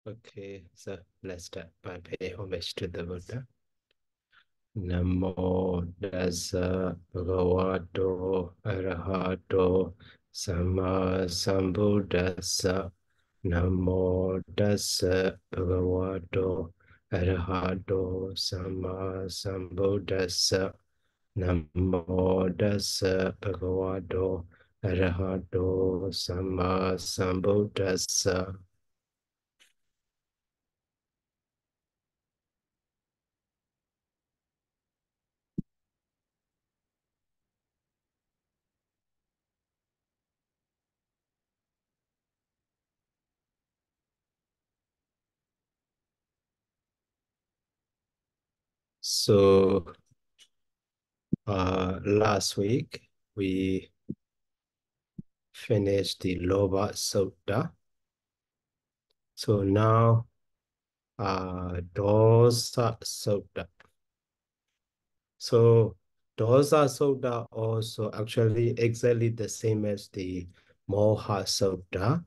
Okay, so let's start by paying homage to the Buddha. Namo Tassa Bhagavato Arahato Samma Sambuddhassa. Namo Tassa Bhagavato Arahato Samma Sambuddhassa. Namo Tassa Bhagavato Arahato Samma Sambuddhassa. So last week we finished the Loba Sutta. So now Dosa Sutta. So Dosa Sutta also actually exactly the same as the Moha Sutta.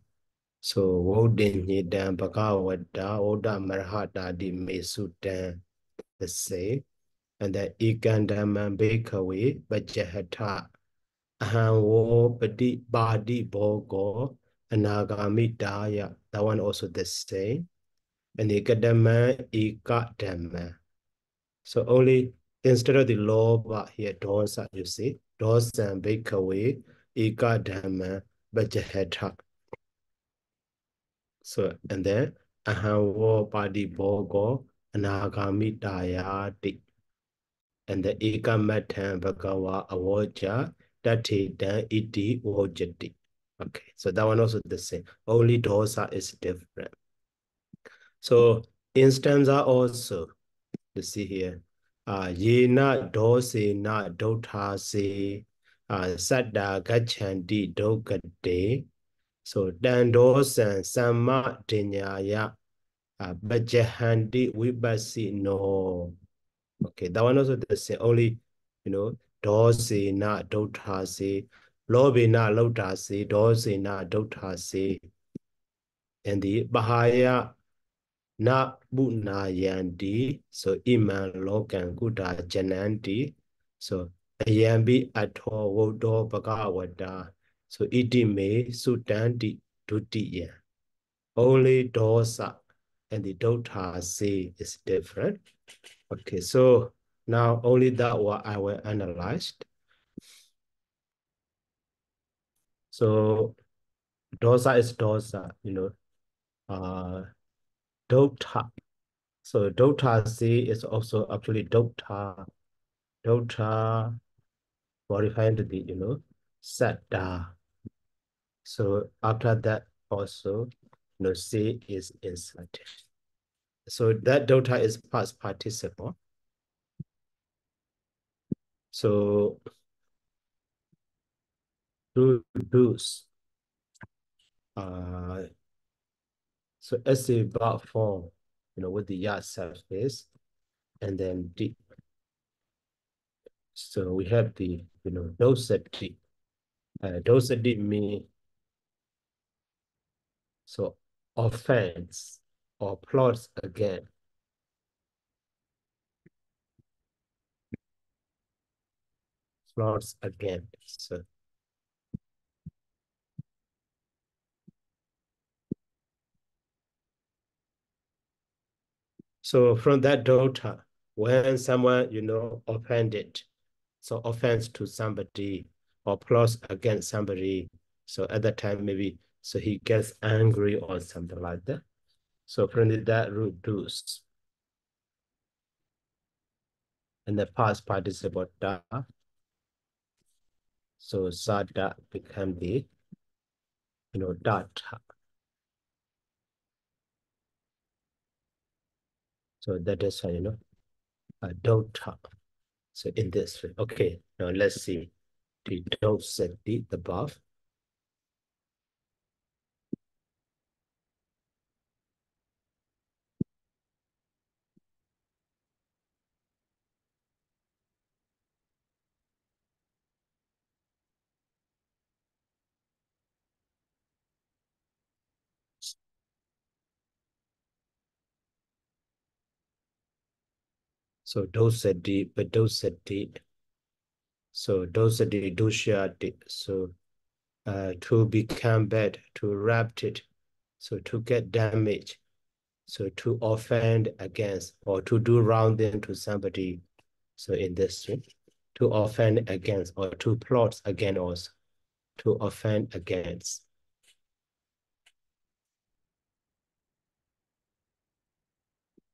So Wodin Nidan Bhagavata Oda Marhata Di Mesudan the same. And then Ikandaman Bekawe Bajahata Ahanwo Padi Badi Bogo Anagami Daya. That one also the same. And Ikadama Ikadama. So only instead of the law but here dosa, you see, dosa and Bekawe Ikadama Bajahata. So and then Ahanwo Padi Bogo Anagami Daya Di. And the Ekamatan Bhagava Avoja Datidan Iti Vojati. Okay, so that one also the same. Only dosa is different. So instance are also, you see here, Yena dose na dota se Sadda Gachanti Dokate. So Dan dosan Sama Dinyaya Bajahandi Vibasi no. Okay, that one also the same. Only, dosi na dotasi, lobi na lotasi, dosi na dotasi. And the Bahaya na bunayandi. So iman lokan kuda jananti. So ayambi ato wodo bhagavata. So itime sutanti dutiya. Only dosa and the dotasi is different. Okay, so now only that what I will analyze. So dosa is dosa, dota. So dota C is also actually dota modifying to the, satta. So after that also, C is inserted. So that dota is past participle. So do's. So as a verb form, with the yard surface, and then D. So we have the, dosity. Dosity mean, so offense or plots again. Plots again. So from that dota, when someone, offended, so offense to somebody or plots against somebody, so at that time maybe, so he gets angry or something like that. So from that root do's. And the past participle da. So sada become the, data. So that is, dota. So in this way. Okay, now let's see the dosity above. So dosadi, but dosadi. So dosadi, doshiadi. So to become bad, to wrap it, so to get damage, so to offend against, or to do wrong thing to somebody. So in this way, to offend against, or to plot against also, to offend against.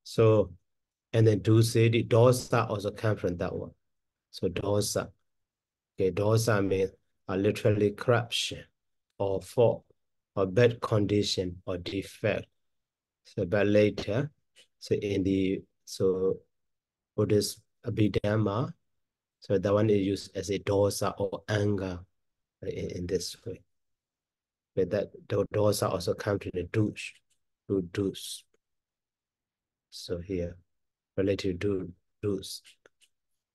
So, and then do say the dosa also come from that one. So dosa, okay, dosa means literally corruption or fault or bad condition or defect. So, but later, so in the Buddhist Abhidhamma, so that one is used as a dosa or anger in this way. But that the dosa also come to the douche, to douche. So here, related to douche.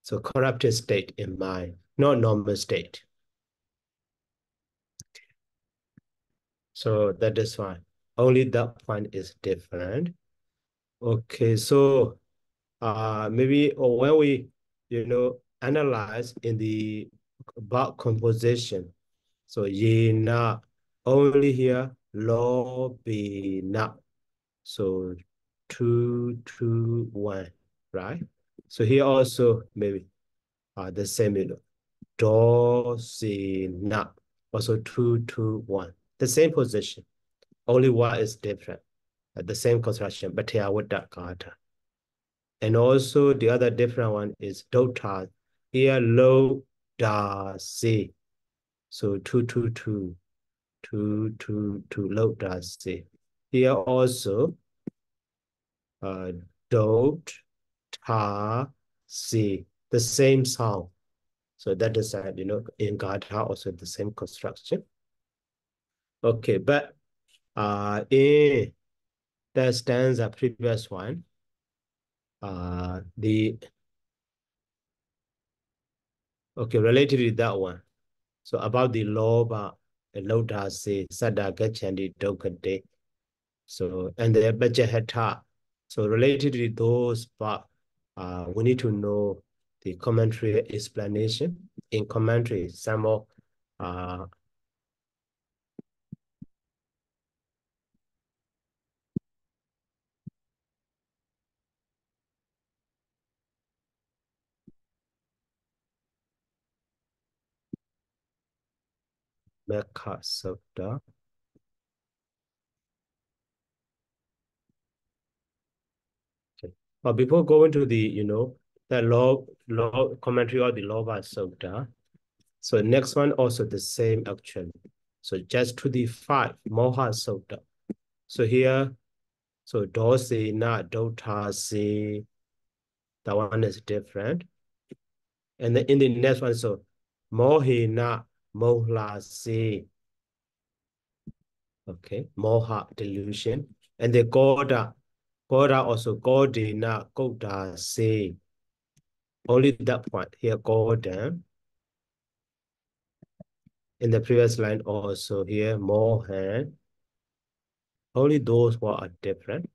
So corrupted state in mind, not normal state. So that is fine. Only that one is different. Okay, so maybe or when we analyze in the bark composition, so ye na only here lo be na, so 2 2 1, right? So here also maybe the same, do si na, also 2 2 1, the same position, only one is different, the same construction, but here with that kata. And also the other different one is dota. Here low da si. So 2 2 2 2 2 2 low da si. Here also dot ta si. The same sound. So that is in Gata also the same construction. Okay, but in the stanza previous one, related to that one. So about the loba, loda se sada gachandi dokade. So and the bajahata. So related to those part, we need to know the commentary explanation. In commentary, some of Mekha Sutta. Okay. But before going to the, the law commentary or the Loba Sutta, so next one also the same actually. So just to the 5, Moha Sutta. So here, so dosi na dotasi, that one is different. And then in the next one, so mohi na mohlasi. Okay, moha delusion. And the goda also godina goda se. Only that point here, golden. In the previous line also here, mohan. Only those who are different.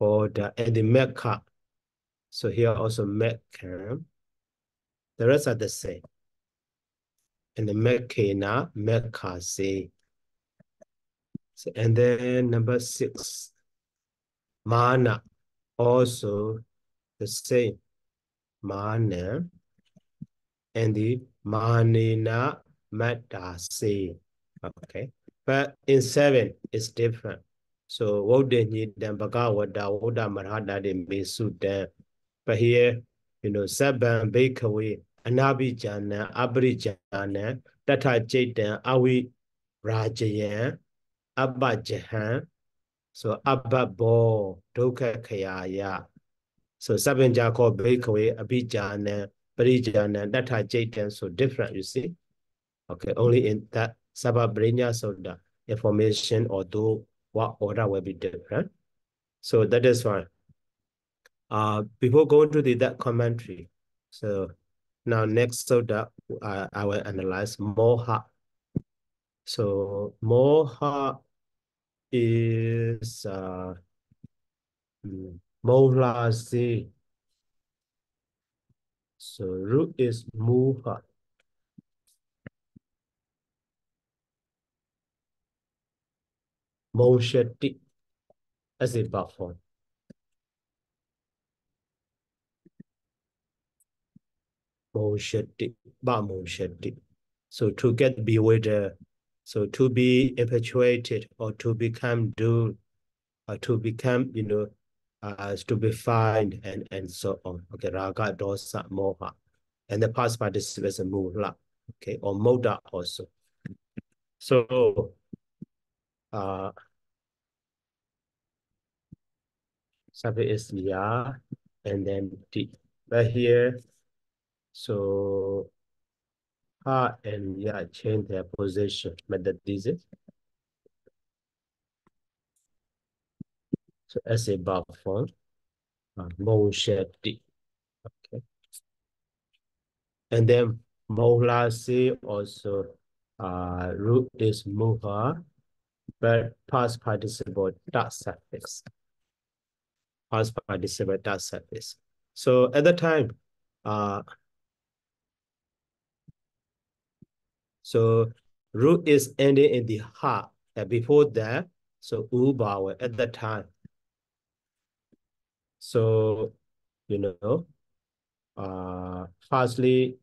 Goda and the mecca. So here also mecca. The rest are the same. And the mekina, mecca se. So, and then number 6, mana, also the same, mana, and the manina matase. Okay, but in 7, it's different. So Wodeni then Bagawada, Woda Marhada de Mesudan. But here, Saban Bakeaway, Anabijana, Abrijana, Tata Jaden, Awi Rajayan, Abba Jahan. So Abba Bo, Doka Kayaya. So Sabinja called Breakaway, Abijana, Parijana, Data Jatan, so different, you see. Okay, only in that Sababrina, so the information or do what order will be different. So that is fine. Before going to that commentary, so now next, so that I will analyze Moha. So Moha is Mola Z. So root is muha. Monsheti as a verb form. Monsheti, ba monsheti. So to get bewildered, so to be infatuated or to become dull, or to become, stupefied and so on. Okay, raga, dosa, moha. And the past participle is mula, okay, or moda also. So, uh, subject is ya, and then the right here. So, ha and ya change their position. Method this is. So, as a verb form, mosheti. Okay, and then mola se also. Root is muha, but past participle does suffix. Past participle does suffix. So at the time, uh, so root is ending in the ha. And before that, so ubawa at the time. So, firstly,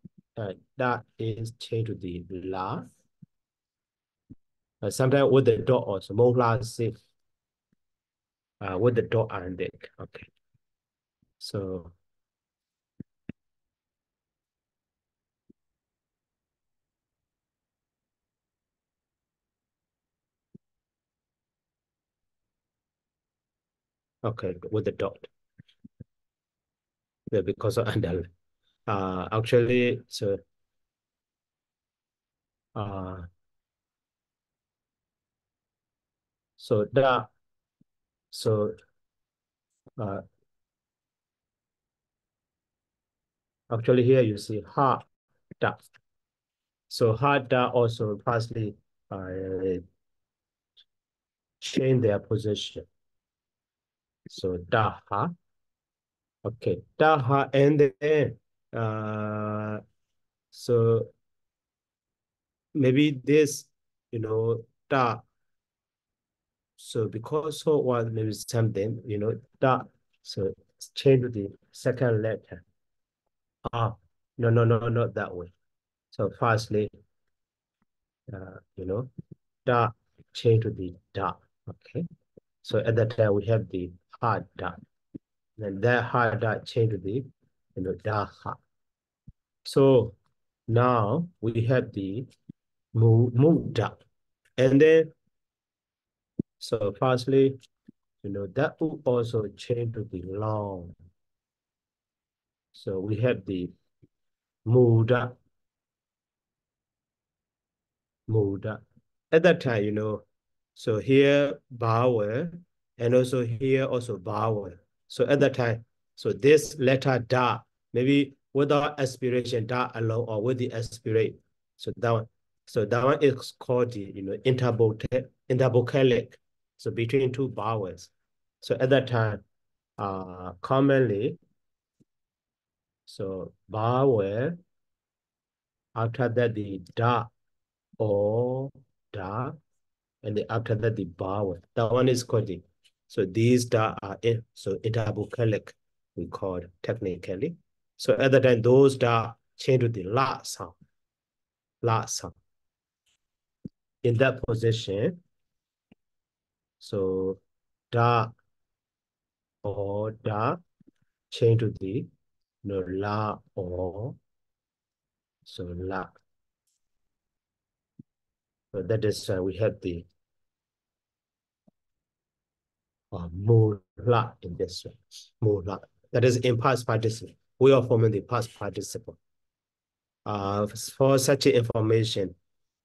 that is changed to the la. Sometimes with the dot also, mola sif, with the dot and it. Okay. So, okay, with the dot. Yeah, because of underline. Actually, uh, so that, so, uh, actually here you see ha, da. So ha, da also partially change their position. So da, ha. Okay, da, ha, and then, so maybe this, da. So because so was maybe something, da. So change the second letter. Ah, no, no, no, not that way. So firstly, da change to the da. Okay. So at that time we have the hard da. And that hard da change to the da ha. So now we have the mu da. And then so firstly, that will also change to the long. So we have the muda, muda. At that time, so here vowel, and also here also vowel. So at that time, so this letter da, maybe without aspiration, da alone, or with the aspirate. So that one is called the intervocalic. So between two vowels. So at that time, commonly, so vowel after that the da or da, and then after that the vowel. That one is called the. So these da are so intervocalic, we call it technically. So at the time those da change to the la sound, la sound. In that position, so da or da change to the la or so la. So that is we have the mula in this way. Mula. That is in past participle. We are forming the past participle. For such information,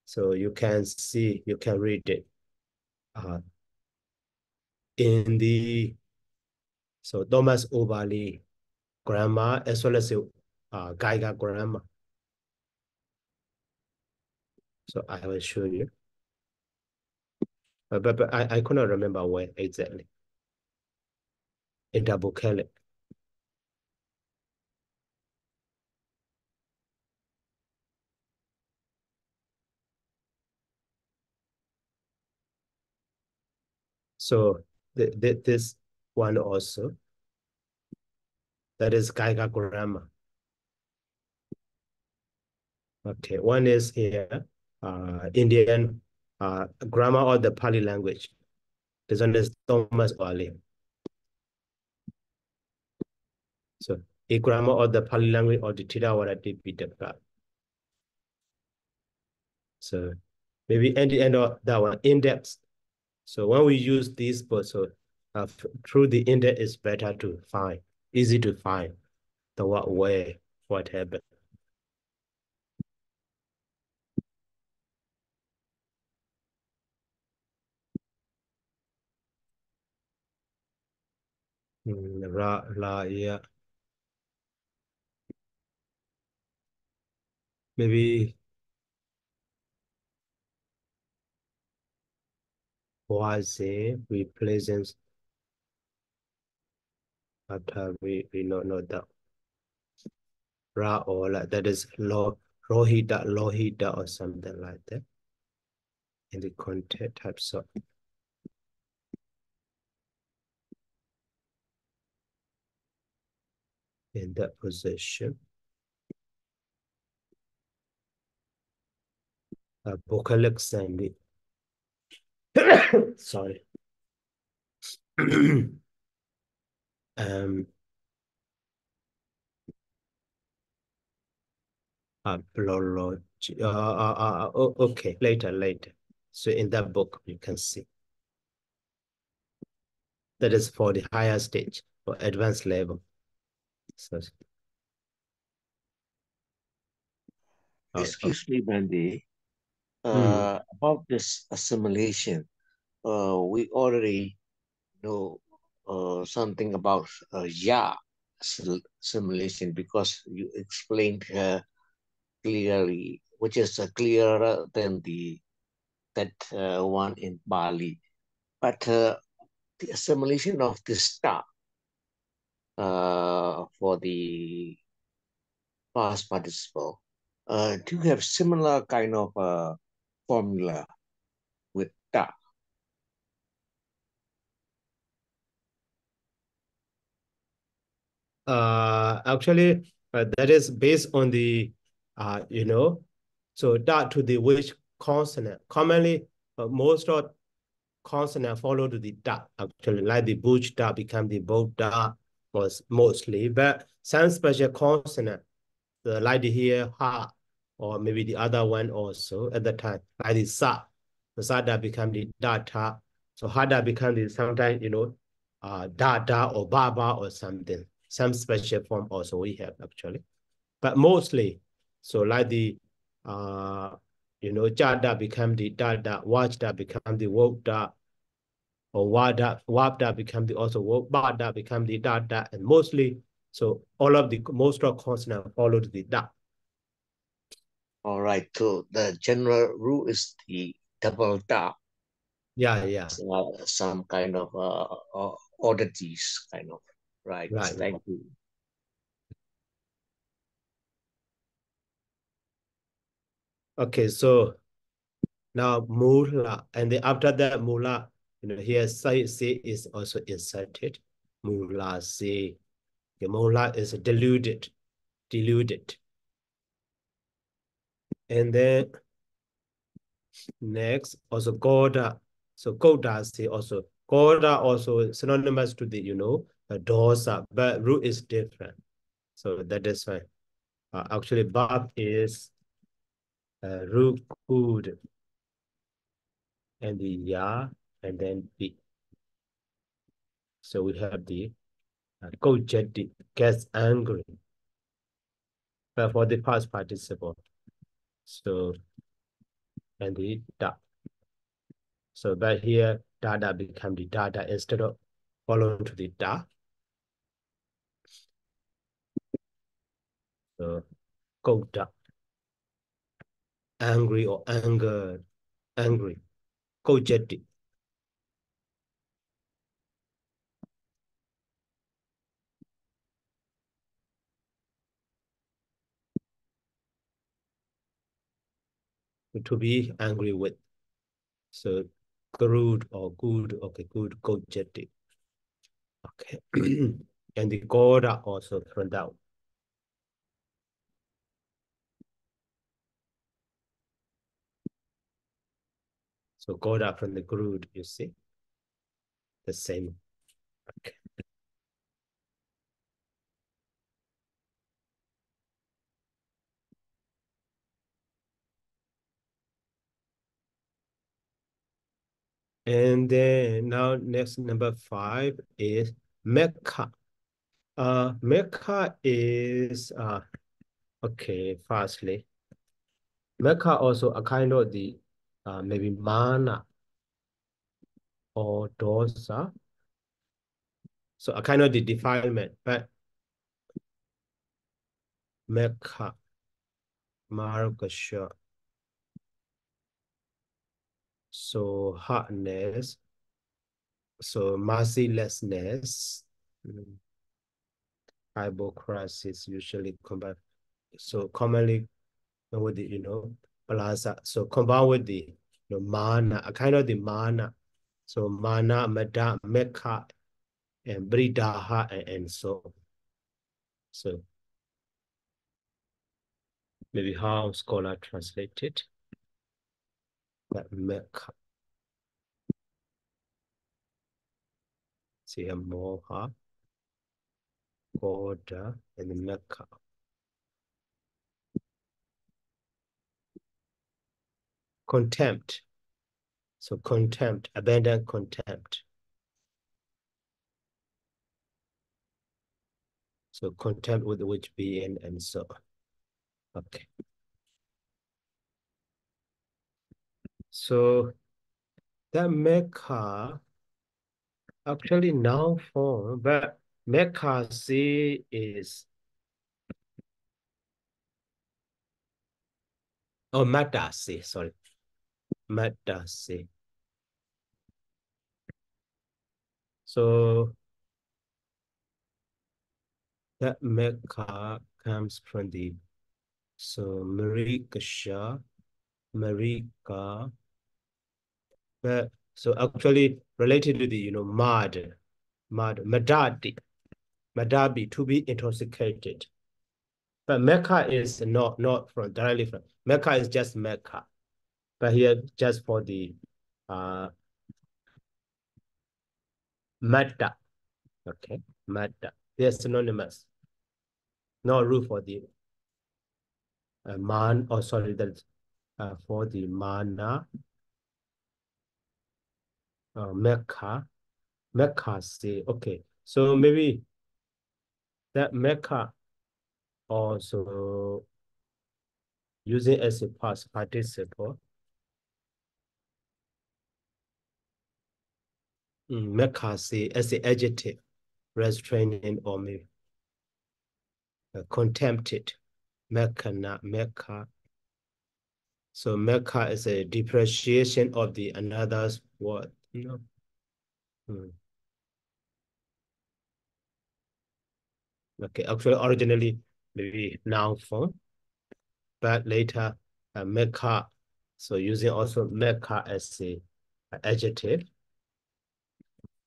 so you can see, you can read it in the Thomas Overley grammar as well as Geiger grammar. So I will show you. But I could not remember where exactly. In the vocalic. So this one also, that is Geiger grammar. Okay, one is here, Indian grammar of the Pali language. This one is Thomas Wali. So a grammar of the Pali language or the Tidawarati Pitaka. So maybe at the end of that one, index. So when we use these books, so through the index is better to find, easy to find the what where, what happened. Yeah. Maybe was a replacement after we know that Ra or like that is Lohita or something like that in the content types of in that position. Vocalic sandy. Sorry. um okay, later. So in that book, you can see that is for the higher stage or advanced level. So, Excuse me, Mandy. mm, About this assimilation, we already know something about assimilation because you explained clearly, which is clearer than that one in Bali. But the assimilation of the star for the past participle, do you have similar kind of formula with ta? actually, that is based on the, so that to the which consonant. Commonly, most of consonant follow to the da. Actually, like the butch da become the bold da was mostly, but some special consonant, the like here ha, or maybe the other one also at the time, like the sa. The sa da become the da ta. So ha da become the sometimes, da da or ba ba or something. Some special form also we have actually. But mostly, so like the jada become the da, watch da become the woke da, or wada become the also woke, bada become the da, and mostly, so all of the most of consonant followed the da. All right, so the general rule is the double ta, Yeah, some kind of oddities, kind of. Right, right. thank you. Okay, so now mula, and then after that mula, here say is also inserted. Mula say, the mula is diluted. And then next, also Goda. So Goda say also, Goda also synonymous to the, dosa, but root is different. So that is fine. Actually, Bab is root good and the Ya and then B. So we have the Gojeti gets angry, but for the past participle. So, and the Da. So, but here, Dada become the Dada instead of following to the Da. So, Goda, angry or anger, angry. Gojeti. To be angry with. So Good or good, okay, good, go jetty. Okay. And the Goda also from down. So Goda from the Grood, you see, the same. Okay. And then now next number 5 is Mecca. Mecca is okay, firstly. Mecca also a kind of the maybe mana or dosa. So a kind of the defilement, but Mecca, Margasha. So hardness, so mercilessness, hypocrisy is usually combined. So commonly with the, plaza. So combined with the mana, a kind of the mana. So mana, mada, mecca, and bridaha, and so. So maybe how scholar translated that mecca. See a moha, order, and the mecca. Contempt. So contempt, abandon contempt. So contempt with which being and so on. Okay. So that Mecca actually noun form, but Mecca C is oh Mata C, sorry. Mata C. So that Mecca comes from the so Marikasha, Marika, but so actually related to the Madadi, Madabi to be intoxicated. But Mecca is not from directly from Mecca is just Mecca. But here just for the Madda. Okay, Madda. They're synonymous. No root for the man, or sorry, that's for the mana, Mecca. Mecca say, okay. So maybe that Mecca also using as a past participle. Mecca say as an adjective, restraining or maybe contempted. Mecca, not Mecca. So Mecca is a depreciation of the another's word. Okay, actually originally maybe noun form, but later Mecca. So using also Mecca as a adjective.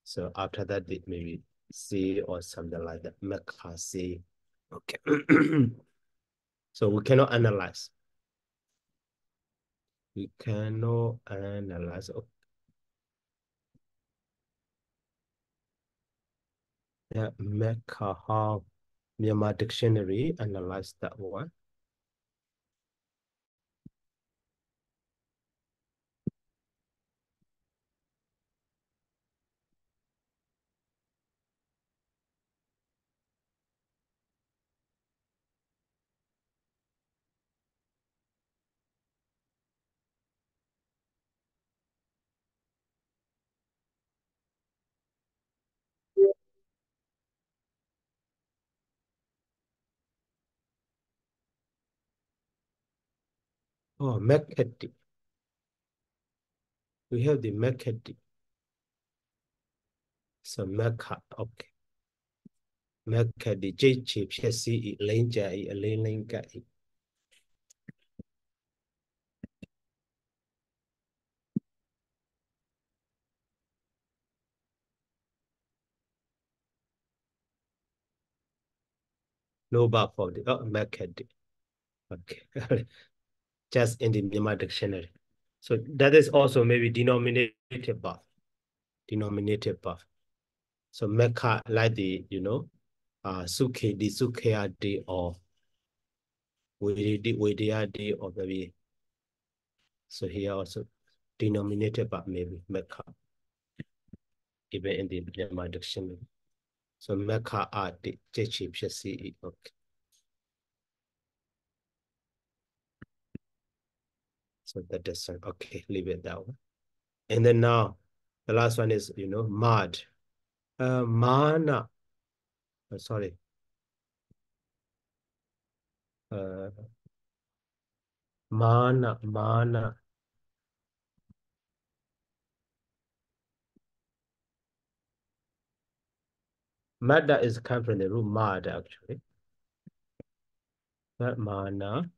So after that, it maybe C or something like that. Mecca C. Okay. So we cannot analyze. We cannot analyze. Yeah, Mecca, how Myanmar dictionary analyze that one. Oh, Meketi. We have the Meketi. So Mecca, okay. Meketi, J chip, C, Lenja, Lenga. no bar for the Mekadi. Okay. Just in the Myanmar dictionary. So that is also maybe denominative buff. Denominative buff. So Mecca like the, Suke, the Sukea day or Wedia day or maybe. So here also denominative buff maybe Mecca. Even in the Myanmar dictionary. So Mecca are the cheap see. Okay. So that is okay, leave it that one. And then now the last one is, mud. Mana. Sorry. Mana. Mada is come from the root mad actually. Not mana.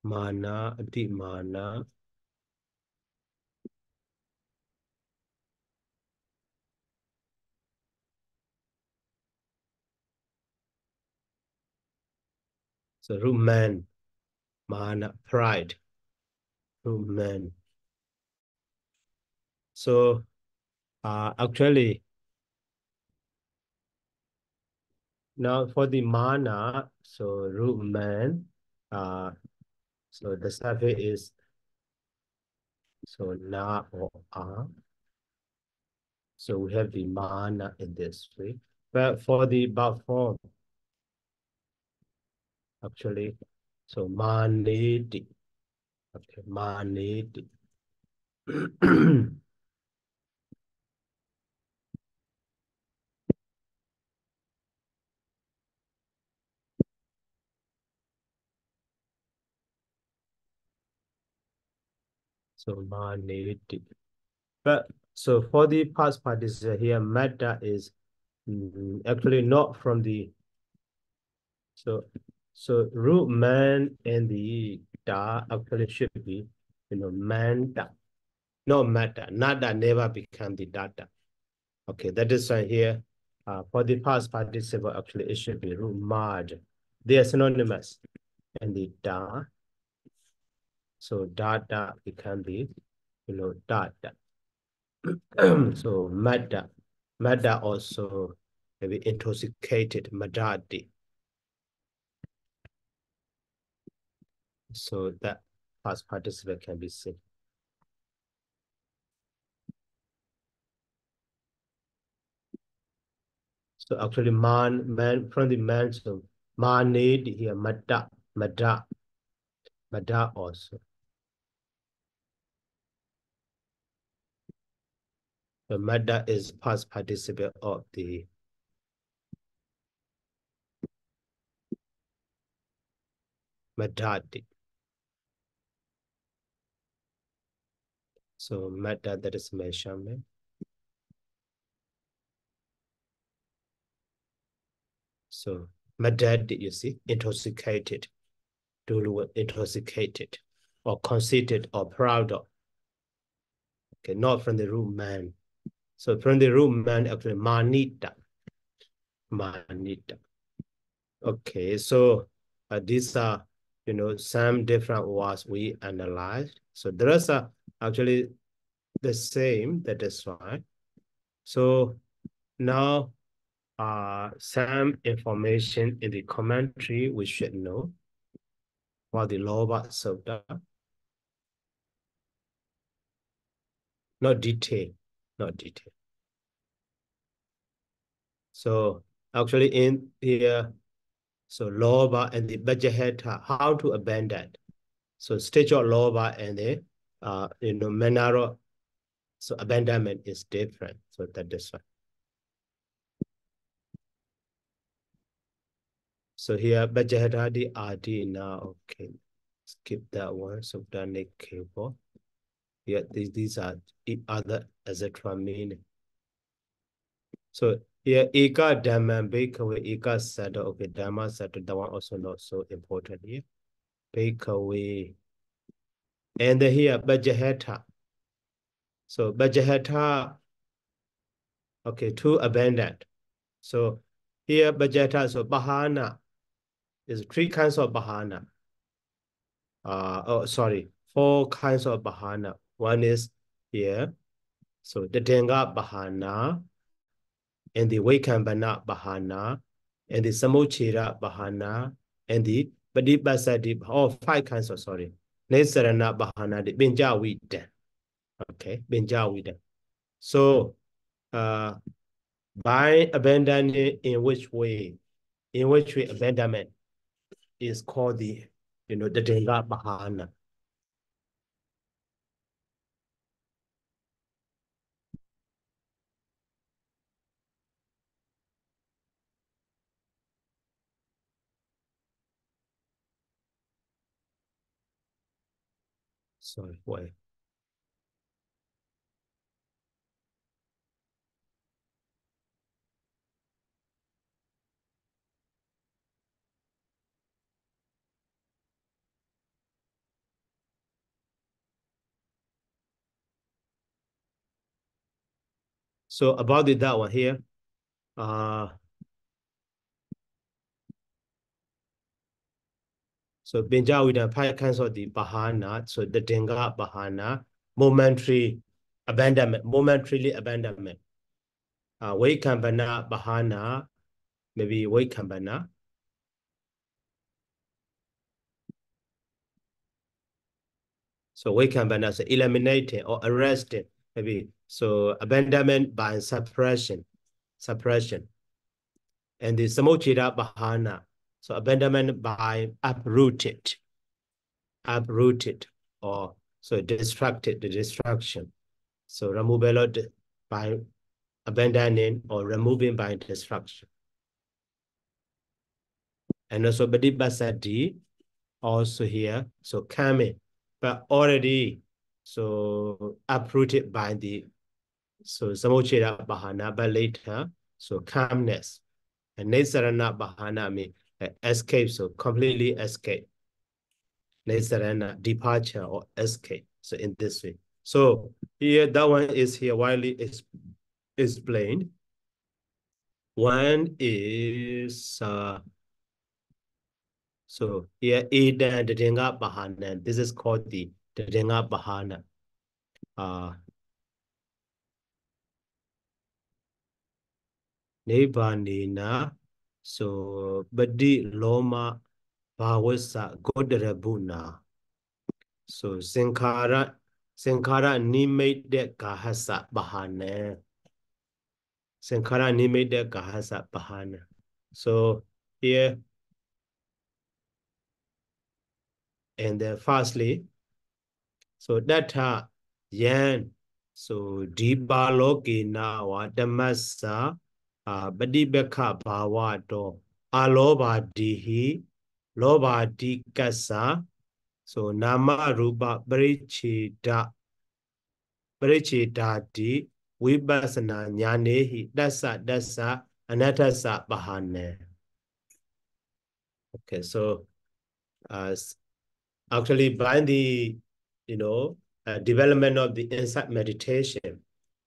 Mana, di mana. So root man, mana, pride. Root man. So actually now for the mana, so root man, so the suffix is so na or a. So we have the mana in this way. But for the verb form, actually, so manedi. Okay, manedi. So manedi. But so for the past participle here, meta is actually not from the so root man and the da actually should be manda, not meta. Nada never become the data. Okay, that is why here for the past participle actually it should be root mad. They are synonymous and the da. So data become the data. So mada also maybe intoxicated madadi. So that past participle can be seen. So actually man from the man, so man need here mada also. The mada is past participle of the madadi. So mada, that is measurement. So madad, you see, intoxicated, intoxicated, or conceited, or proud of. Okay, not from the root man. So from the root man, actually, manita. Okay, so these are, some different words we analyzed. So the rest are actually the same, that is fine. So now some information in the commentary we should know for the lower sutta. Not detail. So actually in here, so lower and the Bajaheta, how to abandon. So stage of lower and the manner, so abandonment is different. So that is why. So here Bajaheta Adi now, okay. Skip that one. So done cable. Yeah, these are other etc. meaning. So yeah, Eka Dhamma Bakeaway, Eka Sada, okay, Dhamma Sada, that one also not so important here. Bakeaway. And here Bajaheta. So Bajaheta, okay, to abandon. So here Bajata, so Bahana is 3 kinds of Bahana. Oh, sorry, 4 kinds of Bahana. One is here, so the Denga Bahana, and the Vaikambana Bahana, and the Samochira Bahana, and the Badibasadi, oh, 5 kinds of, sorry. Nesarana Bahana, the Benjawita. Okay, Benjawita. So, by abandoning, in which way? In which way abandonment is called the, the Denga Bahana. Sorry, why? So about that one here, so Benja with the 5 kinds of the Bahana, so the Denga Bahana, momentarily abandonment. Vaikambana Bahana, maybe Vaikambana. So Vaikambana, so eliminated or arrested, maybe. So abandonment by suppression. And the Samochira Bahana, so abandonment by uprooted, or so destructed, the destruction. So removal by abandoning or removing by destruction. And also Badibasadi, also here, so coming, but already so uprooted by the so Samochira Bahana, but later, so calmness. And Nesarana Bahana mean escape, so completely escape. Nesarana, departure or escape. So in this way. So here, that one is here widely explained. One is so here Ida the Denga Bahana. This is called the Denga Bahana. Nibanina, so Badi Loma Bawasa Godarabuna. So Sankara Nimate de Kahasa Bahana. Sankara Nimate de Kahasa Bahana. So here, and then firstly, so that yan, so Dibaloki Nawa Damasa Badibeka Bawato Aloba Dihi Loba Dikasa, so Nama Ruba Barichidati Vipasana Nyanehi Dasa Anatasa Bahane. Okay, so actually by the development of the insight meditation,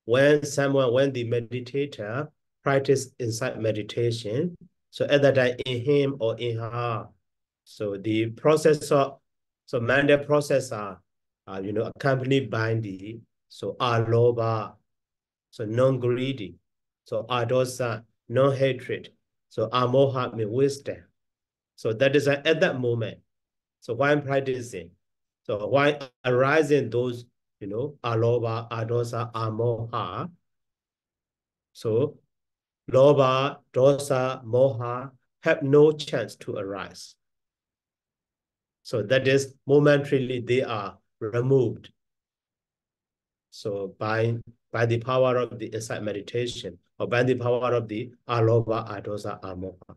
when the meditator practice insight meditation, so either that in him or in her, so the processor, so mental processor, accompanied by the so aloba, so non-greedy, so adosa, non-hatred, so amoha, wisdom. So that is at that moment. So why I'm practicing, so why arising those, aloba, adosa, amoha. So loba, dosa, moha have no chance to arise. So that is momentarily they are removed. So by the power of the insight meditation, or by the power of the aloba, adosa, amoha.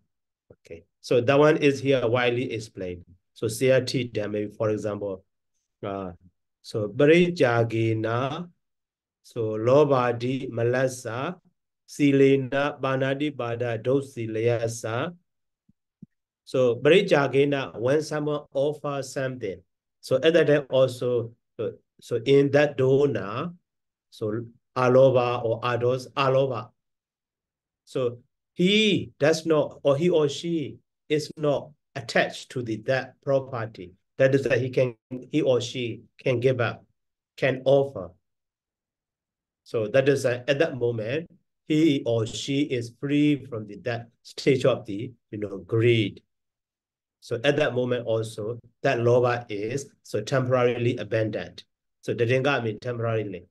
Okay, so that one is here widely explained. So CRT damage, for example, so Bari Jagina, so Lobadi Malasa, Silena Banadi Bada Dosi Leasa. So Bari Jagina, when someone offers something, so at that time also, so in that donor, so Aloba or Ados Aloba. So he does not, or he or she is not attached to that property. That is that he or she can give up, can offer. So that is at that moment, he or she is free from that stage of the greed. So at that moment also, that loba is so temporarily abandoned. So the denga means temporarily.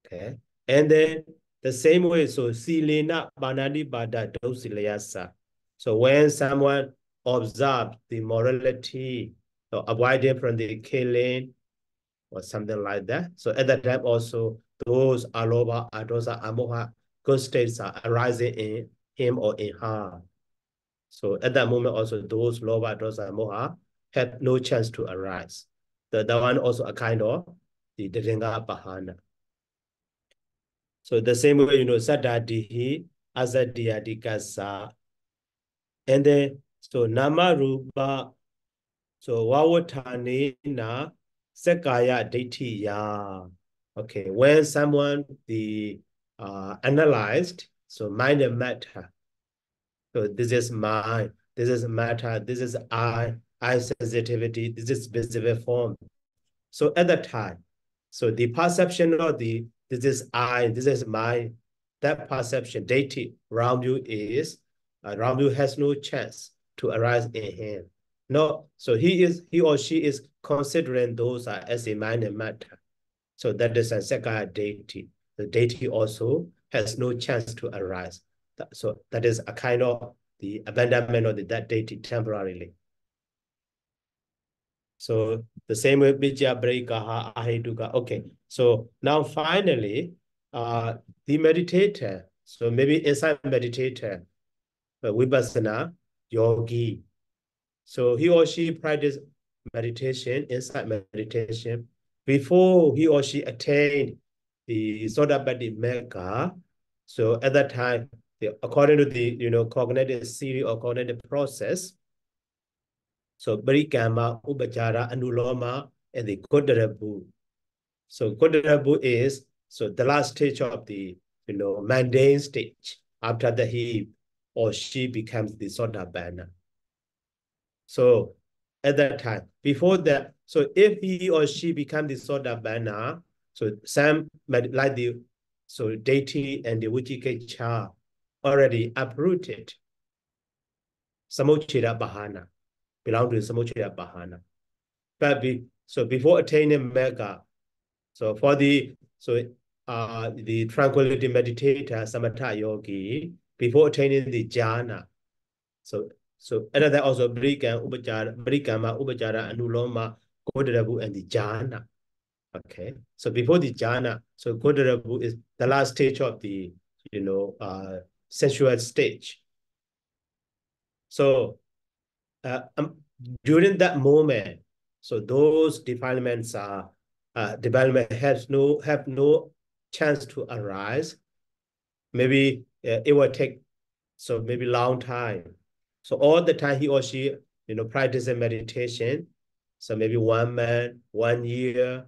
Okay. And then the same way, so silena banani bada dosilayasa. So when someone observes the morality, so avoiding from the killing or something like that. So at that time also, those aloba, adosa, amoha, good states are arising in him or in her. So at that moment also, those loba, adosa, amoha have no chance to arise. The one also a kind of the Ringa Bahana. So the same way, Sadadihi, Azadiyadikasa. And then, so Namarupa, so Wawatani na Sekaya Ditiya. Okay, when someone analyzed, so mind and matter. So this is mind, this is matter, this is eye sensitivity, this is specific form. So at that time, so the perception of this is I, this is my, that perception, deity around you around you has no chance to arise in him. No, so he or she is considering those as a mind and matter. So that is a second deity. The deity also has no chance to arise. So that is a kind of the abandonment of that deity temporarily. So the same way Bija Breikaha Aheduka. Okay. So now finally, the meditator. So maybe inside meditator, Vipassana, yogi. So he or she practice meditation, inside meditation, before he or she attained the Sodabadi Mega. So at that time, according to the cognitive theory or cognitive process, so Barikama, Upachara, Anuloma, and the Kodarabu. So Kodarabu is so the last stage of the mundane stage after he or she becomes the Sodabana. So at that time, before that, so if he or she becomes the Sodabana, so some like the deity and the Vijikacha already uprooted Samuchira Bahana, belong to Samuchira Bahana. But before attaining mega, so for the tranquility meditator, samatha yogi, before attaining the jhana, so another also brikama, upachara, anuloma, kodarabu, and the jhana. Okay, so before the jhana, so kodarabu is the last stage of the sensual stage. So during that moment, so those defilements are development have no chance to arise. Maybe it will take maybe long time. So all the time he or she practicing meditation. So maybe 1 month, 1 year.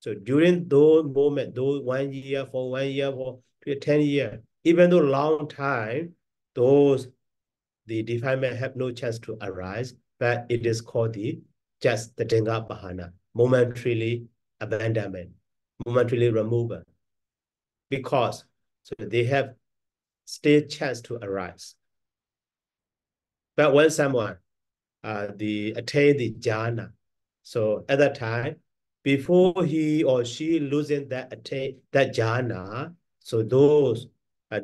So during those moments, those 1 year, for 1 year, for 10 years, even though long time, the defilement have no chance to arise, but it is called just the Denga Bahana, momentarily abandonment, momentarily removal, because so they have still chance to arise. But when someone attain the jhana, so at that time, before he or she losing that jhana, so those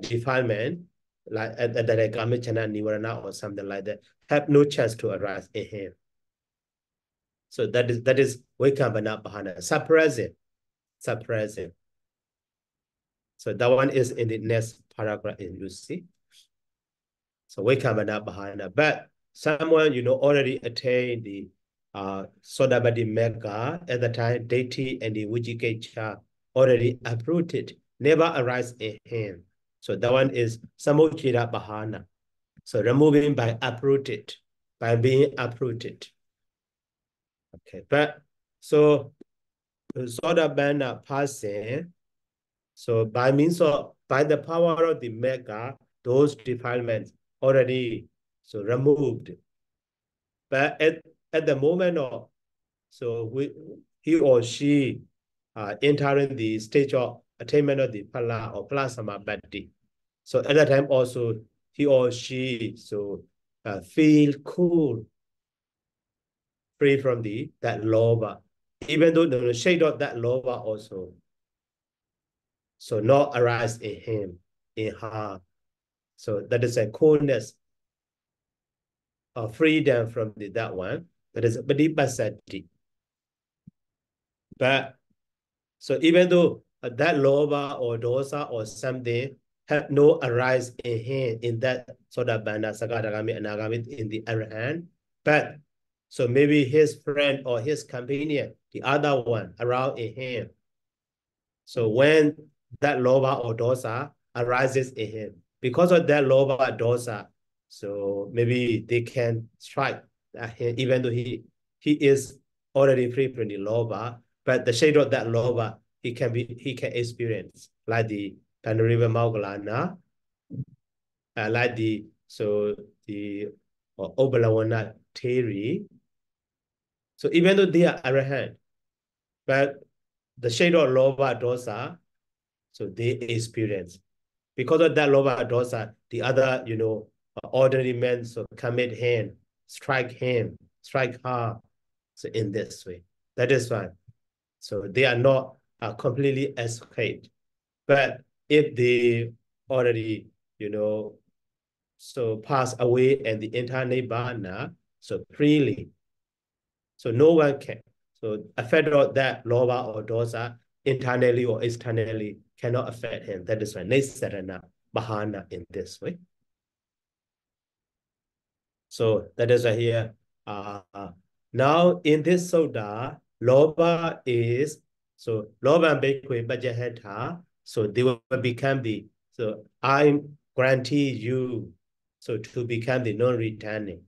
defilement like the Kamachana Nivarana or something like that have no chance to arise in him. So that is Vaikambana Bahana, suppressing. So that one is in the next paragraph in Lucy. So Vaikambana Bahana. But someone already attained the Sodabadi Mega at the time, deity and the Vijikacha already uprooted, never arise in him. So that one is Samuchira Bahana. So removing by uprooted, by being uprooted. Okay, but so Sodabana passing, so by the power of the Mega, those defilements already so removed. But at the moment of so he or she entering the stage of attainment of the pala or plasma-bhatti. So at that time also he or she so feel cool, free from that lobha. Even though the shade of that lobha also so not arise in him, in her. So that is a coolness or freedom from that one. That is Bodhipassati. But so even though that lobha or dosa or something have no arise in him in that Sodapanna, Sakadagami, Anagami in the other hand, but so maybe his friend or his companion, the other one around in him. So when that lobha or dosa arises in him, because of that lobha dosa, so maybe they can strike him, even though he is already free from the lobha, but the shade of that lobha he can experience like the Panariva Maugalana, like the Obalawana Teri. So even though they are arahant, but the shade of lobha dosa, so they experience. Because of that lobha dosa, the other, ordinary men so commit him, strike her, so in this way. That is why. So they are not completely escaped. But if they already, so pass away and the entire nibbana, so freely, so no one can. So affect that lobha or dosa internally or externally cannot affect him. That is why Nisarana Bahana in this way. So that is why here. Now in this soda, lobha is so lobha and bhikkhve bhajaheta. So they will become so I guarantee you so to become the non-returner.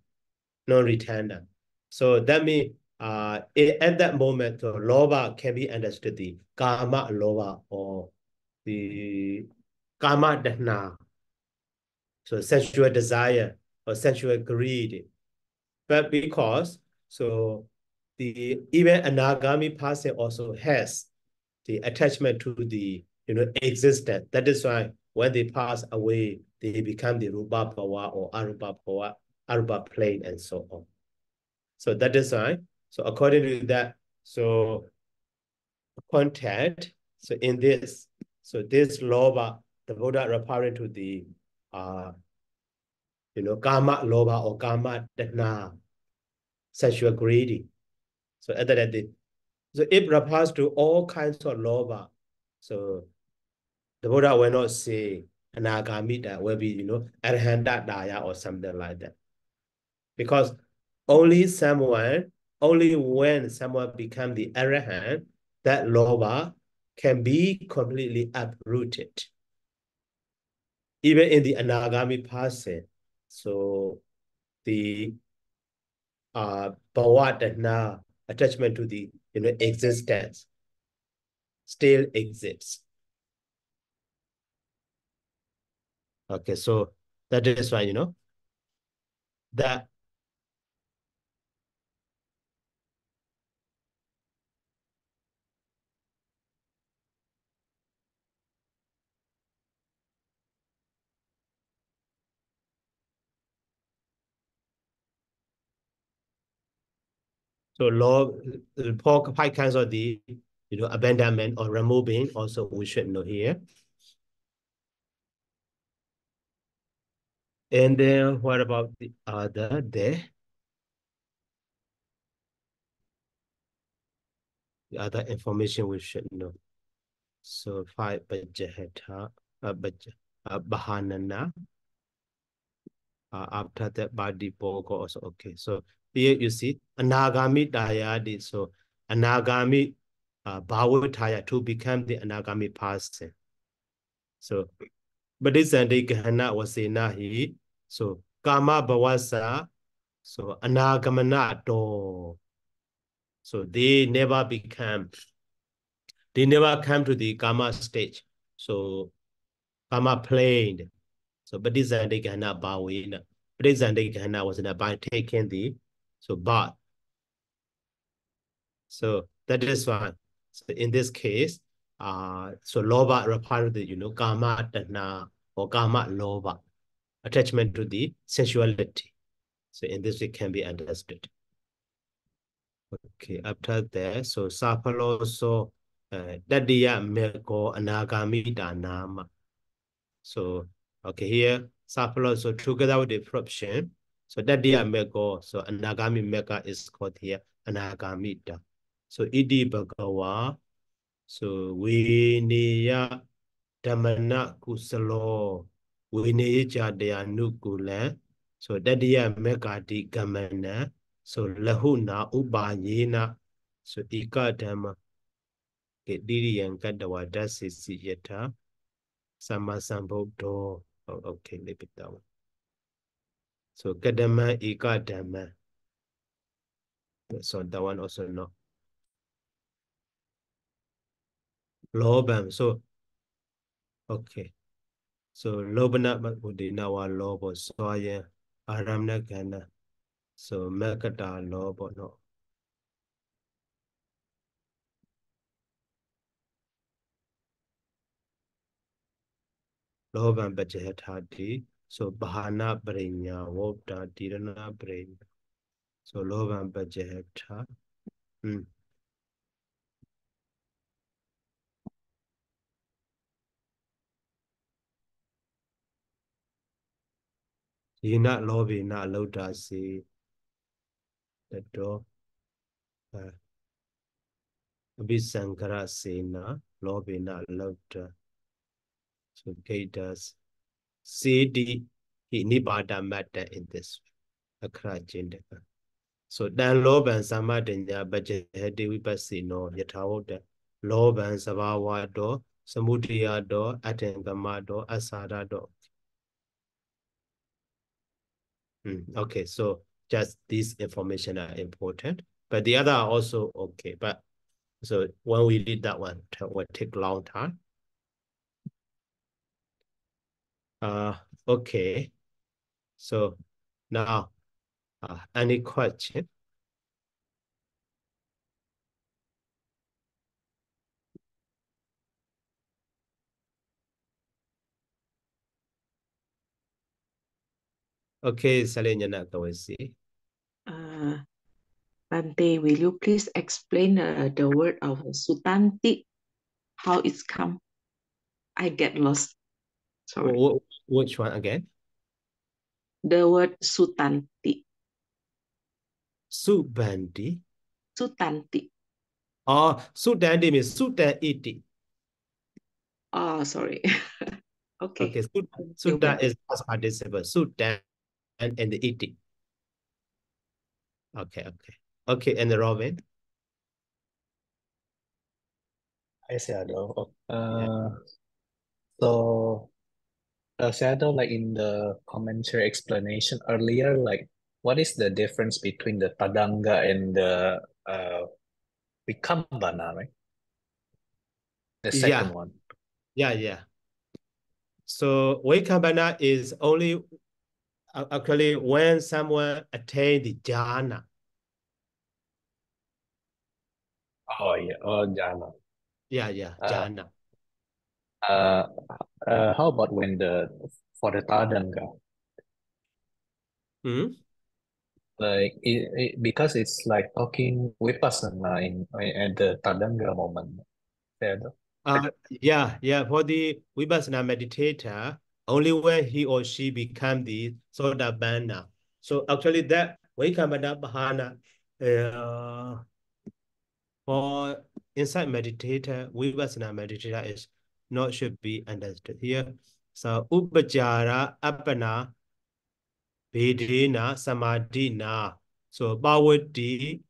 So that means at that moment, so lobha can be understood the kama lobha or the kama dana, so sensual desire or sensual greed. But because so the even anagami person also has the attachment to the existence. That is why when they pass away, they become the rupa bhava or arupa bhava, arupa plane, and so on. So that is why. So according to that, so contact. So in this, so this loba, the Buddha referring to the kama loba or kama dana, sexual greedy. So other than the, so it refers to all kinds of loba. So the Buddha will not say anagamita will be, arhanta daya or something like that. Because only when someone becomes the arahant, that lobha can be completely uprooted. Even in the anagami person, so the bhava attachment to the existence still exists. Okay, so that is why that so law for five kinds of the abandonment or removing also we should know here. And then what about the other there? The other information we should know. So five bajaheta, bahanana. After that body bogo also okay. So here you see anagami dayadi. So anagami bhavataya to become the anagami person. So Badisandi Gahana was say nahi. So Kama Bawasa. So anagamana do. So they never come to the Kama stage. So Kama plane. So Padizandikana Bawina. Padizandikana was in a by taking the so bath. So that is why. So in this case, so loba referred to kama tana or kama loba, attachment to the sensuality. So in this it can be understood. Okay, after that, so sapalo so dadiya meko anagami danama. So okay, here sapalo so together with the proportion. So dadiya meko, so anagami meka is called here anagamita. So idi bhagawa, so Viniya Damana Kusalo Viniya Jadaya Nukula. So Dadiya Megadi Gamana. So Lahuna Ubayena. So Ika Dama Didi and Kadawa Dasi Siyata Sama Sambo Do. Oh, okay, leave it down. So Kadama Ika Dama. So that one also no. Lobam. So okay. So Lobana Udinawa Lobo Soya Aramna Gana. So Mercata Lobo no. Loban Bajahatati. So Bahana Brenya Wopta Tirana Brain. So Loban Bajahata. Yina Lobi na Loda si the door. Abisankara Sena Lobi na Loda. So Gatas CD he nibada matter in this Akra Jindaka. So Dan Loban Samadanya Bajahedi Vipasino Yatawoda Loban Sabawa do Samudia do Atengama do Asada do. Okay, so just these information are important, but the other are also okay. But so when we read that one, it will take a long time. Okay. So now, any question? Okay, Salinyana Kawasi. Bante, will you please explain the word of Sutanti, how it's come? I get lost. Sorry. Which one again? The word Sutanti. Subandi. Sutanti. Oh, Sudandi means Sudan iti. Oh, sorry. Okay. Okay, Sudan is past participle. Sudan and the iti. Okay, okay. Okay, and the Robin. Hi, Shadow. Yeah. So, Shadow, like in the commentary explanation earlier, like what is the difference between the Tadanga and the Vikambana, right? The second one. Yeah. So Vaikambana is only actually when someone attained the jhana. Oh yeah, oh jhana. Yeah, Uh, jhana. how about when for the Tadanga? Like because it's like talking vipassana at the Tadanga moment. Shadow. Yeah. For the Vipassana meditator, only when he or she become the Sotapanna. So actually that Vaikambana Bhana, for inside meditator, Vipassana meditator is not should be understood here. So Upachara Appana Vedena Samadhina. So Bhavati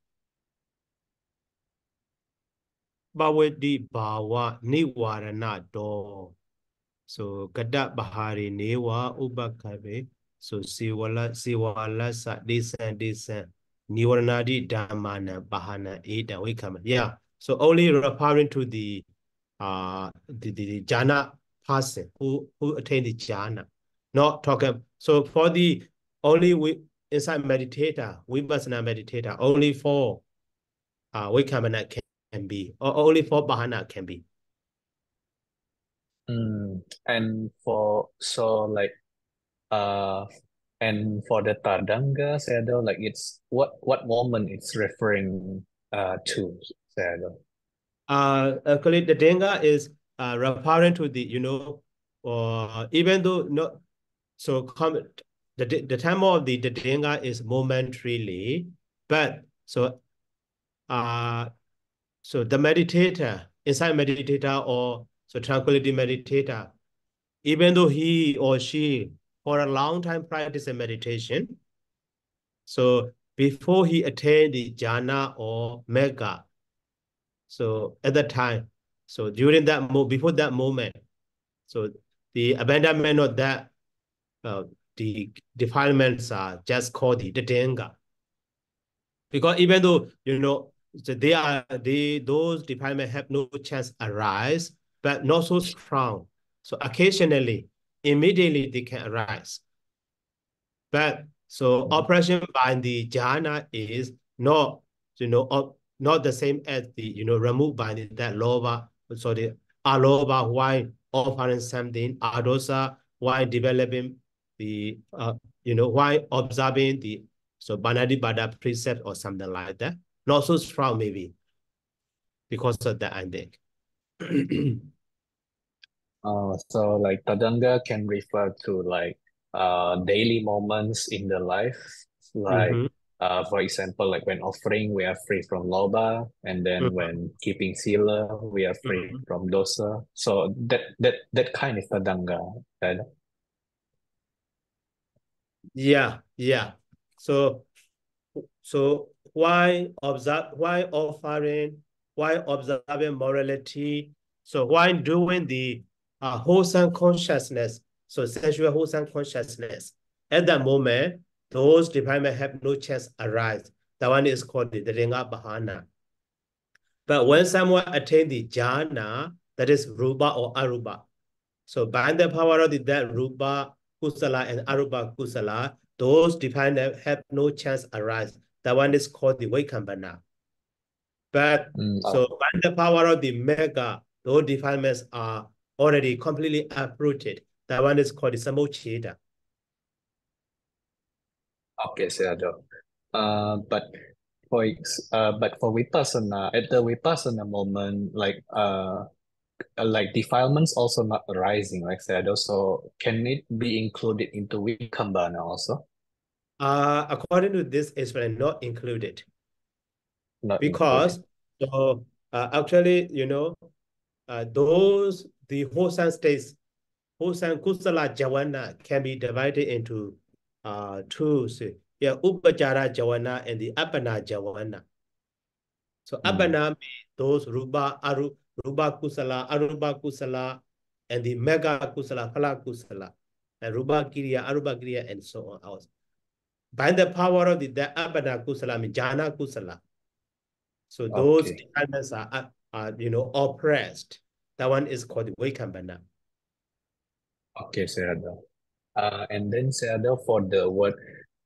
Bhava Nivarana Do. So Gada Bahari Newa Ubakabe. So Siwala Sa Desan Nivaranadi Dhamana Bahana Eda Wikama. Yeah. So only referring to the jhana person who attained the jhana. Not talking. So for the only we inside meditator, vipassana meditator, only for Vikamana can be, or only for Bahana can be. And for uh and for the Tadanga shadow, like it's what moment it's referring to shadow. Actually, the Denga is referring to the, even though not so the time of the Denga is momentarily, but so the meditator, inside meditator or so tranquility meditator, even though he or she for a long time practice meditation, so before he attained the jhana or mega, so at that time, so during that before that moment, so the abandonment of that the defilements are just called the denga. Because even though so those defilements have no chance arise, but not so strong. So occasionally, immediately they can arise. But so operation by the jhana is not, not the same as the, removed by that loba. So the aloba, why offering something, adosa, why developing the, why observing the, so banadi bada precept or something like that. Not so strong maybe because of that, I think. So like Tadanga can refer to like daily moments in the life. Like for example, like when offering, we are free from loba, and then when keeping sila, we are free from dosa. So that kind of Tadanga. Right? Yeah. So why offering, why observing morality? So why doing the wholesome consciousness, so sensual wholesome consciousness? At that moment, those defilements have no chance arise. That one is called the Ringa Bahana. But when someone attains the jhana, that is rupa or arupa. So by the power of that rupa kusala and arupa kusala, those defilements have no chance arise. That one is called the Vaikambana. But so by the power of the mega, those defilements are already completely uprooted. That one is called the Samocheda. Okay, Sayadaw. But for vipassana, at the vipassana moment, like defilements also not arising, like Sayadaw. So can it be included into vikambana also? According to this, it's not included. Not Because included. so actually, those the wholesome states, wholesome kusala javana can be divided into two. Yeah, upachara javana and the apana javana. So apana means those ruba kusala, aruba kusala, and the mega kusala, phala kusala, and ruba kiriya, aruba kiriya, and so on. Also. By the power of the apana kusala, means jhana kusala. So those Okay. defilements are oppressed. That one is called Vaikambana. Okay, Sayadaw. And then Sayadaw, for the word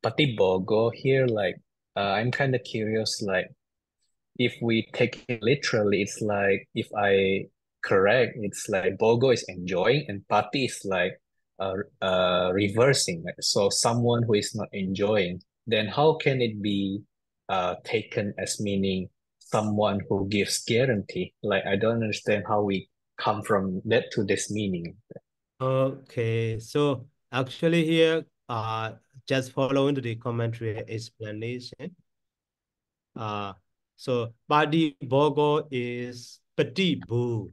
patibogo here, like I'm kind of curious, like if we take it literally, it's like if I correct, it's like bogo is enjoying and pati is like reversing. So someone who is not enjoying, then how can it be taken as meaning someone who gives guarantee? Like I don't understand how we come from that to this meaning. Okay, so actually here, just following the commentary explanation. So Padi Bogo is Pati Bu.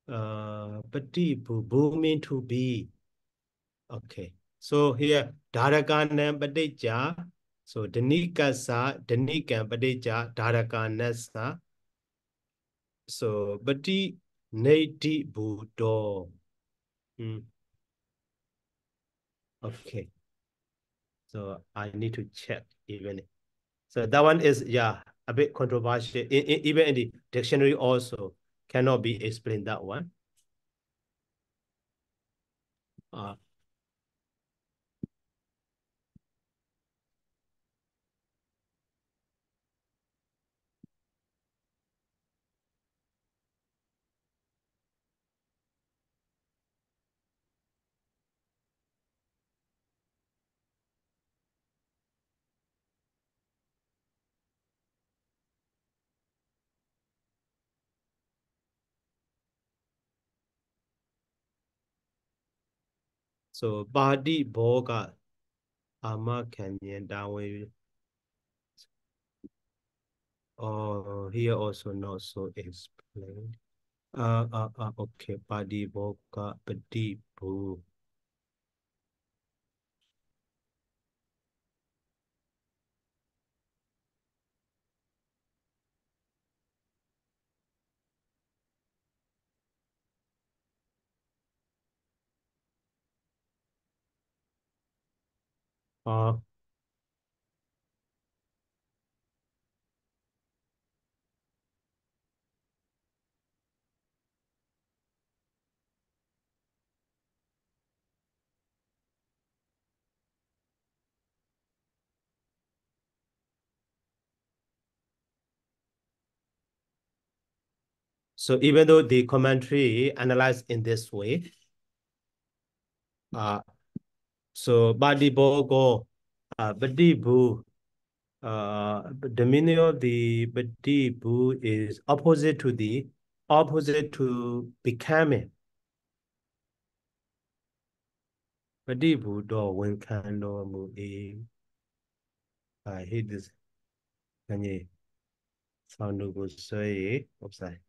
Pati Bu. Bu mean to be. Okay. So here, Dharakanam Padeja. So Danikasa, Danikan Padeja, Dharakanasa. So Pati Neti Budo. Okay. So I need to check even. So that one is, yeah, a bit controversial. Even in the dictionary also cannot be explained that one. So body boga ama canyon down. Oh, here also not so explained. Okay, body boga badi bu. So even though the commentary analyzed in this way, so badi bogo, badibu, the meaning of the badibu is opposite to becoming. Badibu do when kind of I hate this. Can you sound go say upside?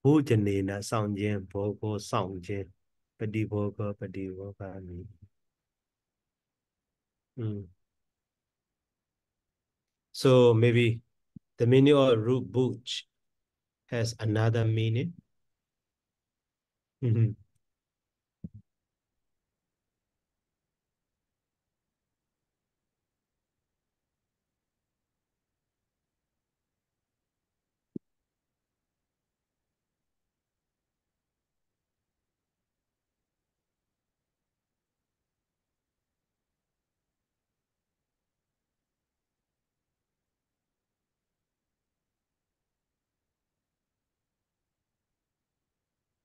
Who janina sound jen bogo sound jen. Badi bogo me. So maybe the meaning of root butch has another meaning.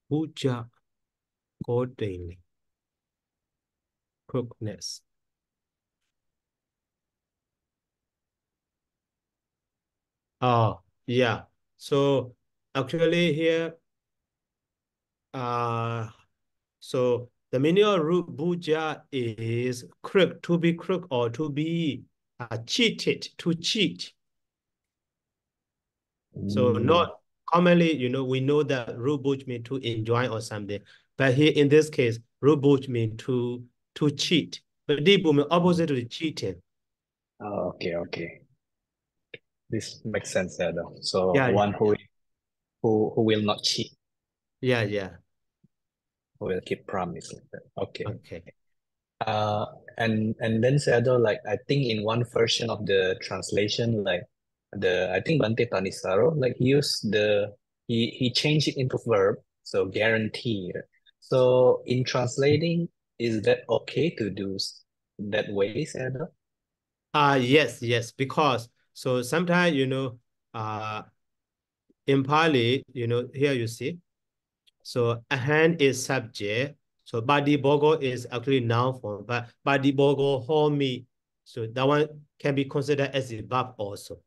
Puja accordingly, crookedness. Oh, yeah. So actually here, so the meaning of root buja is crook, to be crook or to be cheated, to cheat. So not commonly, we know that root buj mean to enjoy or something, but here in this case, root buj mean to cheat. But deep mean opposite to the cheating. Oh, okay. This makes sense, though. So Yeah, one who will not cheat, yeah. who will keep promise like that. Okay. Okay. Uh, and then Sado, like I think in one version of the translation, like I think Bante Tanisaro, like he changed it into verb, so guarantee. So in translating, is that okay to do that way, Sado? Yes, because so sometimes, in Pali, here you see, so a hand is subject, so badi bogo is actually noun form, but badi bogo homi, so that one can be considered as a verb also.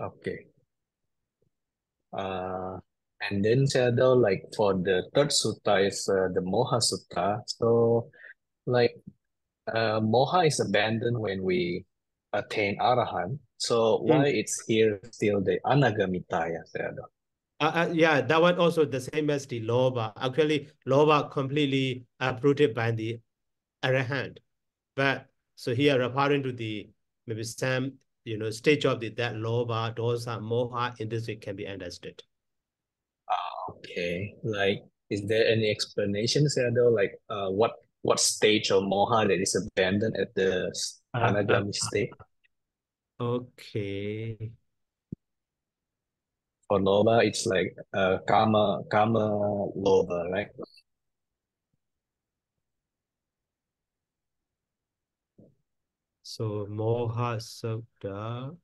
Okay. And then Shadow, like for the third sutta is the Moha Sutta. So like Moha is abandoned when we attain Arahant. So why it's here still the Anagamitaya, Shadow? Yeah, that one also the same as the loba. Actually, loba completely uprooted by the arahant. But so here referring to the maybe some stage of that loba, dosa, moha in this way can be understood. Okay, like is there any explanation, Shadow? Like what stage of Moha that is abandoned at the Anagami state? Okay. For Loba, it's like Kama Loba, right? So moha sabda.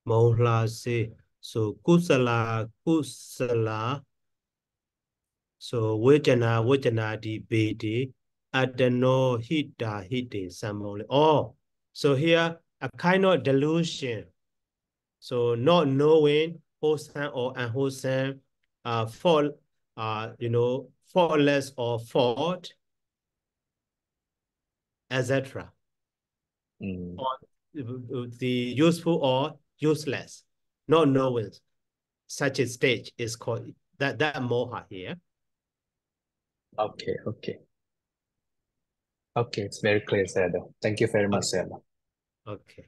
Mohla se. So kusala. So vijana di bedi. Adano hite samole. Oh, so here a kind of delusion. So not knowing wholesome or unwholesome, faultless or fault, etc. Mm. Or the useful or useless, not knowing. Such a stage is called that moha here. Okay, okay. Okay, it's very clear, Sayadaw. Thank you very much, Sayadaw. Okay.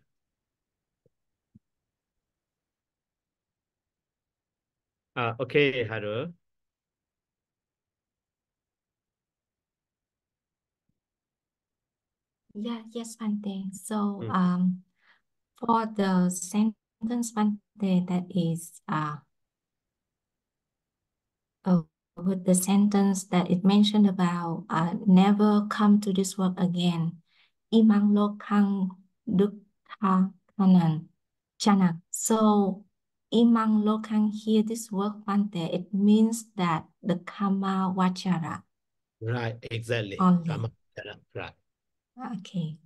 Okay, Haru. Yeah, yes, Bante. So for the sentence Bante that is with the sentence that it mentioned about never come to this world again. Imang lokang dukkha kanan chana. So imang lokang here this word Bante, it means that the kama vachara Right, exactly. only. Right. Okay.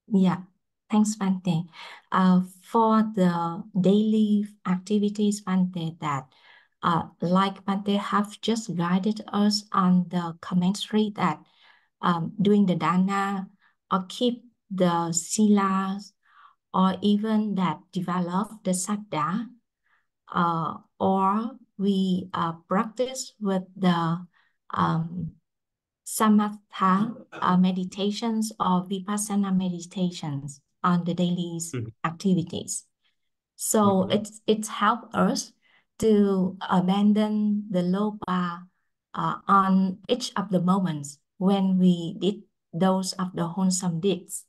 Yeah, thanks, Bante. For the daily activities, Bante, that like Bante have just guided us on the commentary that doing the dana or keep the silas or even that develop the saddha or we practice with the samatha meditations or vipassana meditations on the daily activities. So it's helped us to abandon the loba on each of the moments when we did those of the wholesome deeds.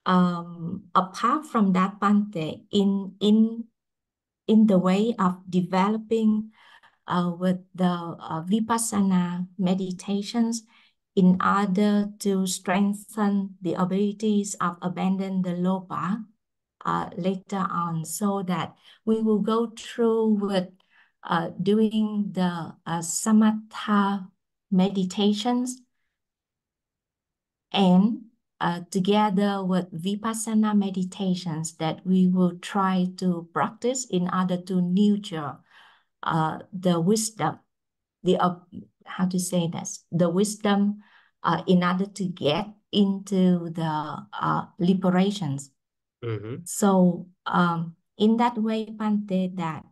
Apart from that, Bante, in the way of developing with the vipassana meditations in order to strengthen the abilities of abandon the loba later on, so that we will go through with doing the samatha meditations and together with vipassana meditations that we will try to practice in order to nurture the wisdom, the how to say this, the wisdom in order to get into the liberations. So in that way, Bante, that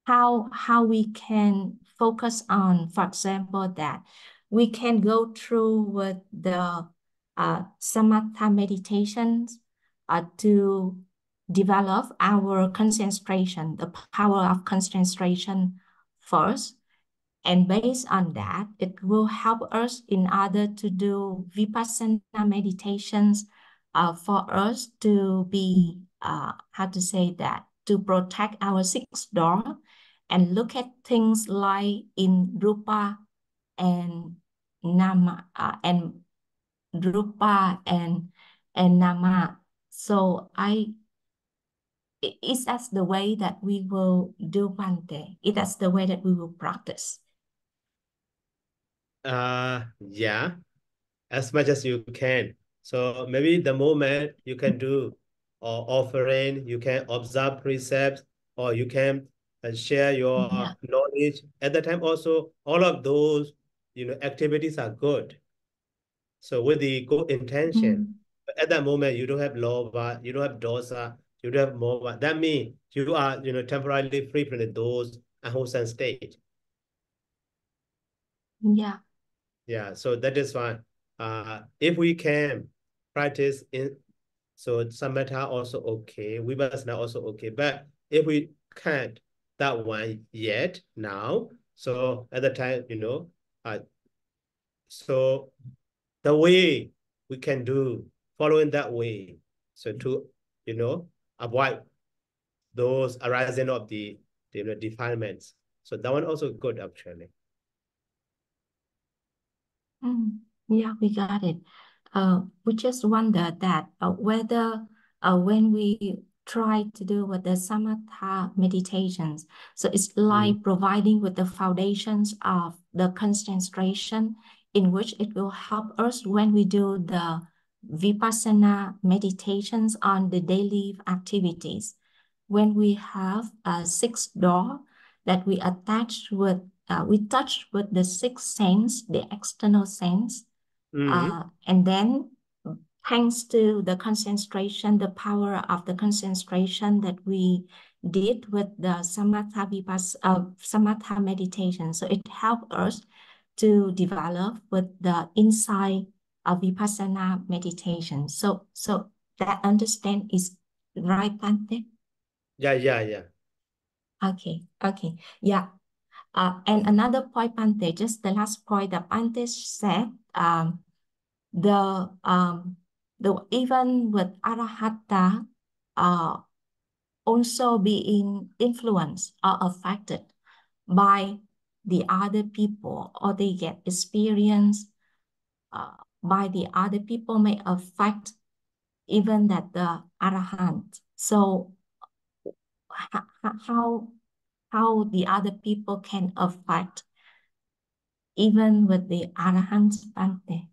how we can focus on, for example, that we can go through with the samatha meditations to develop our concentration, the power of concentration first. And based on that, it will help us in order to do vipassana meditations for us to be, how to say that, to protect our sixth door and look at things like in rupa and nama and rupa and nama. So it's that's the way that we will do Bante. That's the way that we will practice. Yeah, as much as you can. So maybe the moment you can do or offering, you can observe precepts, or you can share your knowledge. At the time also, all of those, activities are good. So with the good intention, at that moment you don't have lova, you don't have dosa, you don't have mova. That means you are, temporarily free from those unwholesome state. Yeah. Yeah, so that is fine. If we can practice in, so samatha also okay, vipassana also okay. But if we can't that one yet now, so at the time, so the way we can do following that way, so to avoid those arising of the defilements. So that one also good actually. Yeah, we got it. We just wonder that whether when we try to do with the samatha meditations. So it's like providing with the foundations of the concentration in which it will help us when we do the vipassana meditations on the daily activities. When we have a sixth door that we attach with, we touch with the sixth sense, the external sense, and then thanks to the concentration, the power of the concentration that we did with the samatha meditation. So it helped us to develop with the insight of vipassana meditation. So that understand is right, Bante? Yeah. Okay. Yeah. And another point, Bante, just the last point that Bante said, even with arahata, also being influenced or affected by the other people, or they get experience by the other people may affect even that the arahant. So how the other people can affect even with the arahants, Bante?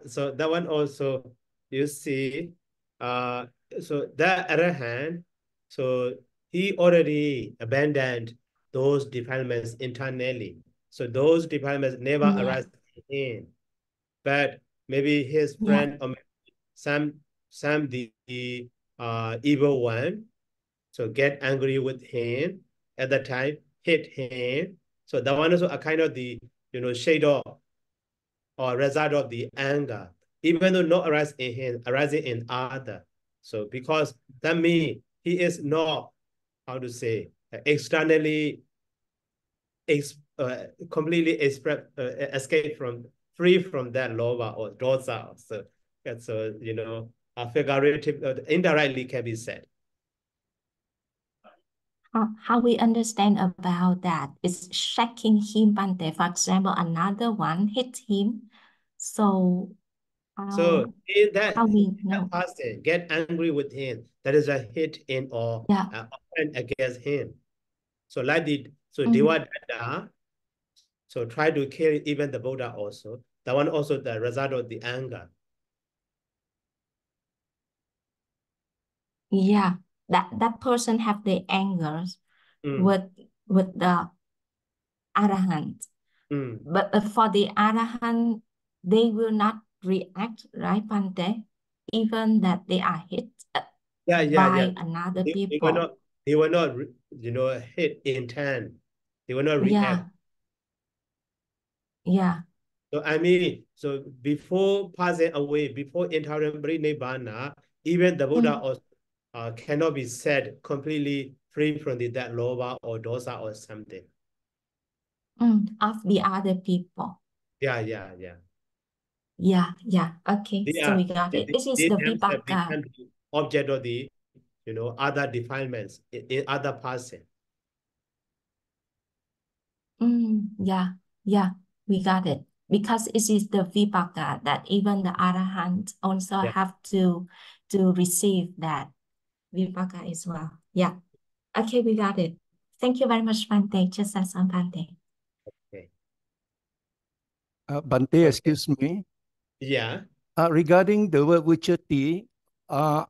So that one also, you see, so the other hand, so he already abandoned those defilements internally. So those defilements never arise in, but maybe his friend or some the evil one, so get angry with him at the time, hit him. So that one is a kind of the shade of or result of the anger, even though not arising in him, arising in other. So because that means he is not, how to say, externally completely escape from, free from that lova or dosa. So that's a figurative, indirectly can be said. How we understand about that is shaking him, Bante. For example, another one hit him. So So in that, how we know? person get angry with him, that is a hit in or offense against him. So like Dewa Dada, so try to kill even the Buddha also. That one also the result of the anger. Yeah, that person have the angers with the arahant. But for the arahant, they will not react, right, Bante? Even that they are hit by another people. They will not, hit intent. They will not react. Yeah. So I mean, so before passing away, before entering Nibbana, even the Buddha also cannot be said completely free from that lova or dosa or something. Of the other people. Yeah. Okay, so we got it. This is the vipaka. Object of the, other defilements in other person. Yeah, we got it. Because it is the vipaka that even the arahant also have to receive that vipaka as well. Yeah. Okay, we got it. Thank you very much, Bante. Just as on Bante. Okay. Bante, excuse me. Yeah. Regarding the word Vichati, R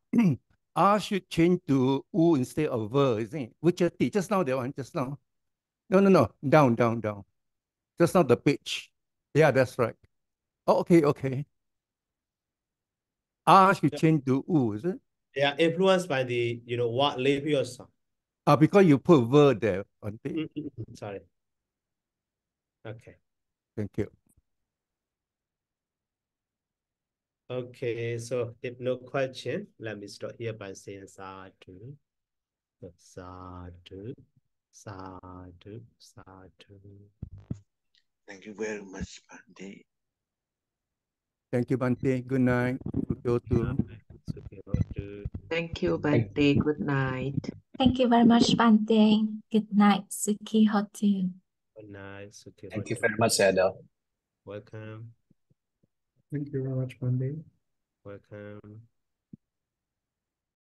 should change to U instead of ver, isn't it? Vichati, just now that one, just now. No. Down. Just now the pitch. Yeah, that's right. Oh, okay. R should change to U, is it? Yeah, influenced by the, what Leviosa. Because you put ver there, Bante. Sorry. Okay. Thank you. Okay, so if no question, let me start here by saying sadhu, sadhu, sadhu, sadhu. Thank you very much, Bante. Thank you, Bante. Good night. Thank you, Bante. Good night. Thank you very much, Bante. Good night, Suki Hotu. Good night, Suki. Thank you very much, Adel. Welcome. Thank you very much, Bante. Welcome.